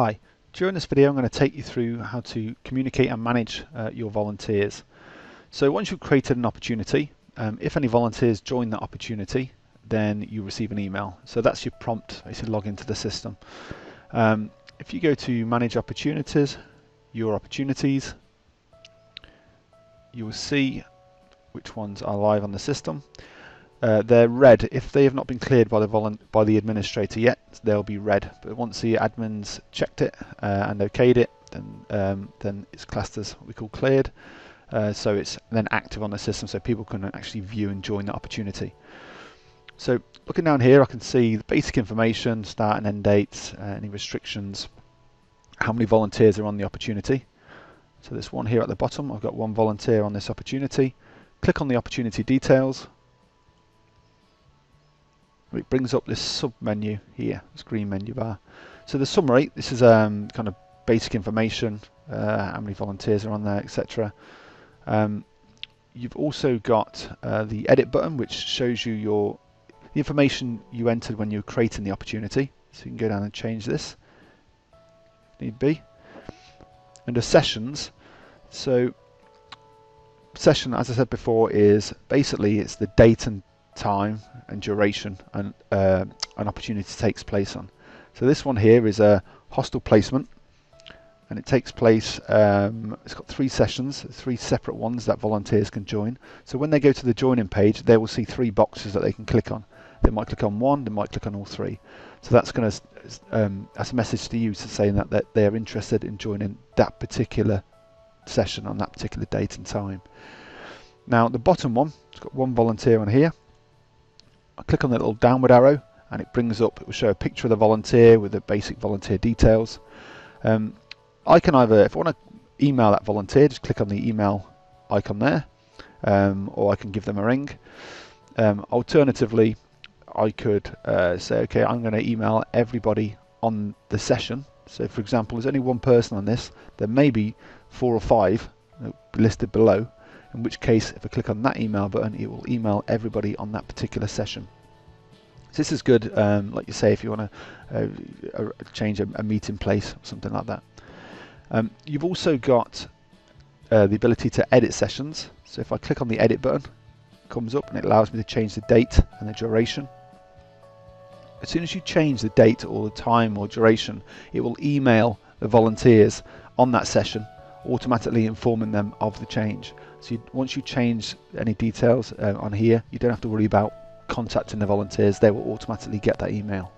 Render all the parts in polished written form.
Hi, during this video I'm going to take you through how to communicate and manage your volunteers. So once you've created an opportunity, if any volunteers join that opportunity, then you receive an email. So that's your prompt to log into the system. If you go to Manage Opportunities, Your Opportunities, you will see which ones are live on the system. They're red. If they have not been cleared by the administrator yet, they'll be red. But once the admins checked it and okayed it, then it's classed as what we call cleared. So it's then active on the system, so people can actually view and join the opportunity. So looking down here, I can see the basic information, start and end dates, any restrictions, how many volunteers are on the opportunity. So this one here at the bottom, I've got one volunteer on this opportunity. Click on the opportunity details. It brings up this sub menu here, this green menu bar. So the summary, this is kind of basic information, how many volunteers are on there, etc. You've also got the edit button, which shows you the information you entered when you were creating the opportunity. So you can go down and change this if need be. Under sessions, so session, as I said before, is basically it's the date and time and duration and an opportunity takes place on. So this one here is a hostel placement, and it takes place, it's got 3 sessions, 3 separate ones that volunteers can join. So when they go to the joining page, they will see 3 boxes that they can click on. They might click on one, they might click on all 3. So that's going to that's a message to you saying that they are interested in joining that particular session on that particular date and time. Now the bottom one, it's got 1 volunteer on here. I click on the little downward arrow and it brings up, it will show a picture of the volunteer with the basic volunteer details. I can either, if I want to email that volunteer, just click on the email icon there, or I can give them a ring. Alternatively, I could say, okay, I'm going to email everybody on the session. So for example, there's only 1 person on this, there may be 4 or 5 listed below, in which case if I click on that email button, it will email everybody on that particular session. So this is good, like you say, if you want to change a meeting place or something like that. You've also got the ability to edit sessions. So if I click on the edit button, it comes up and it allows me to change the date and the duration. As soon as you change the date or the time or duration, it will email the volunteers on that session, automatically informing them of the change. So once you change any details on here, you don't have to worry about contacting the volunteers, they will automatically get that email.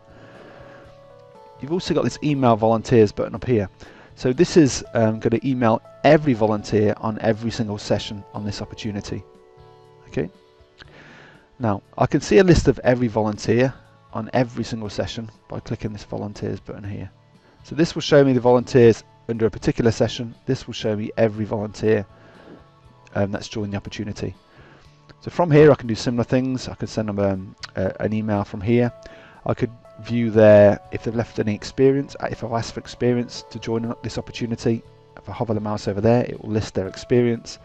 You've also got this email volunteers button up here. So this is going to email every volunteer on every single session on this opportunity. Okay. Now I can see a list of every volunteer on every single session by clicking this volunteers button here. So this will show me the volunteers under a particular session. This will show me every volunteer that's joined the opportunity. So from here I can do similar things. I could send them an email from here. I could view if they've left any experience, if I've asked for experience to join this opportunity. If I hover the mouse over there, it will list their experience.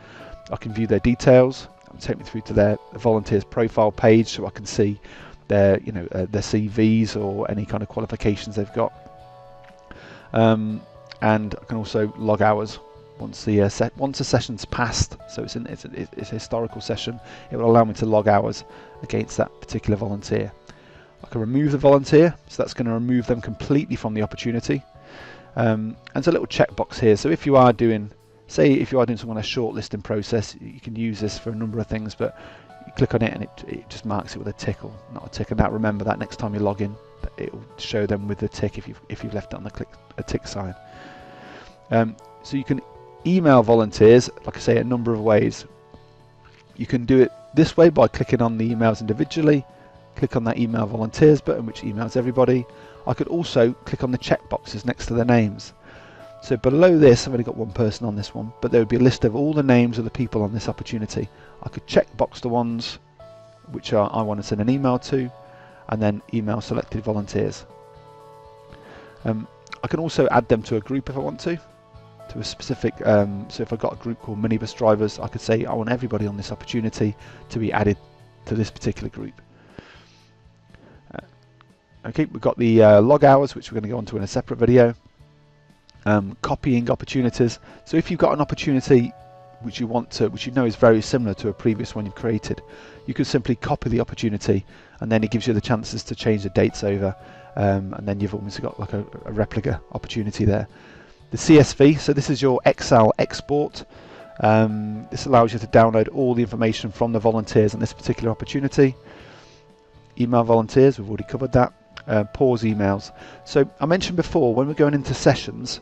I can view their details. It'll take me through to the volunteer's profile page, so I can see their their CVs or any kind of qualifications they've got. And I can also log hours once the session's passed. So it's a historical session. It will allow me to log hours against that particular volunteer. I can remove the volunteer, so that's going to remove them completely from the opportunity. And there's a little checkbox here. So if you are doing, say, if you are doing some kind of shortlisting process, you can use this for a number of things. But you click on it and it just marks it with a tick or not a tick. And remember that next time you log in, it will show them with the tick if you've left it on a tick sign. So you can email volunteers, like I say, a number of ways. You can do it this way by clicking on the emails individually. Click on that email volunteers button, which emails everybody. I could also click on the check boxes next to the names. So below this, I've only got 1 person on this one, but there would be a list of all the names of the people on this opportunity. I could check box the ones which I want to send an email to, and then email selected volunteers. I can also add them to a group if I want to a specific, so if I've got a group called minibus drivers, I could say I want everybody on this opportunity to be added to this particular group. Okay, we've got the log hours, which we're going to go on to in a separate video. copying opportunities. So if you've got an opportunity which you know is very similar to a previous one you've created, you could simply copy the opportunity, and then it gives you the chances to change the dates over, and then you've almost got like a replica opportunity there. The CSV, so this is your Excel export. This allows you to download all the information from the volunteers on this particular opportunity. Email volunteers, we've already covered that. Pause emails. So I mentioned before, when we're going into sessions,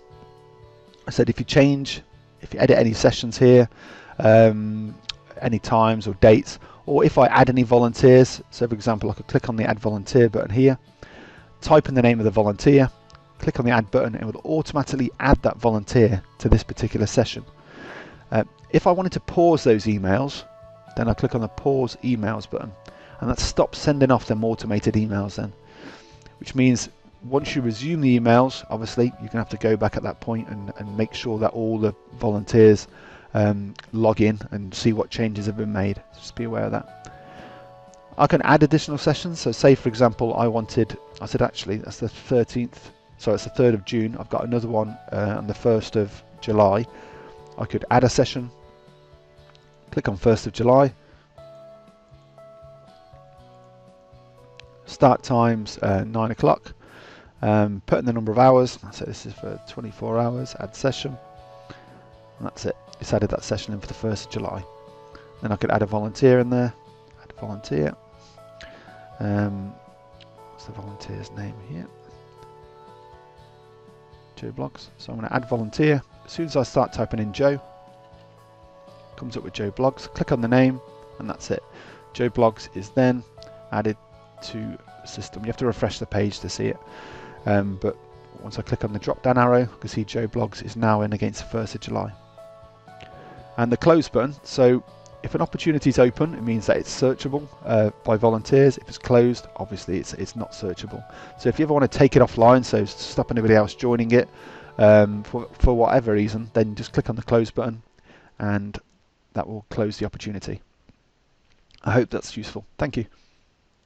I said if you edit any sessions here, any times or dates, or if I add any volunteers, so for example I could click on the add volunteer button here, type in the name of the volunteer, click on the add button, it will automatically add that volunteer to this particular session. If I wanted to pause those emails, then I click on the pause emails button, and that stops sending off them automated emails then, which means once you resume the emails, obviously you're going to have to go back at that point and make sure that all the volunteers log in and see what changes have been made. Just be aware of that. I can add additional sessions. So say for example I said actually that's the 13th, so it's the 3rd of June. I've got another one on the 1st of July. I could add a session, click on 1st of July, start times 9 o'clock, put in the number of hours, so this is for 24 hours, add session, and that's it. It's added that session in for the 1st of July. Then I could add a volunteer in there, add a volunteer. What's the volunteer's name here? Joe Blogs. So I'm going to add volunteer. As soon as I start typing in Joe, comes up with Joe Blogs. Click on the name, and that's it. Joe Blogs is then added to the system. You have to refresh the page to see it. But once I click on the drop down arrow, you can see Joe Blogs is now in against the 1st of July. And the close button, so if an opportunity is open, it means that it's searchable by volunteers. If it's closed, obviously it's not searchable. So if you ever want to take it offline, so stop anybody else joining it for whatever reason, then just click on the close button and that will close the opportunity. I hope that's useful. Thank you.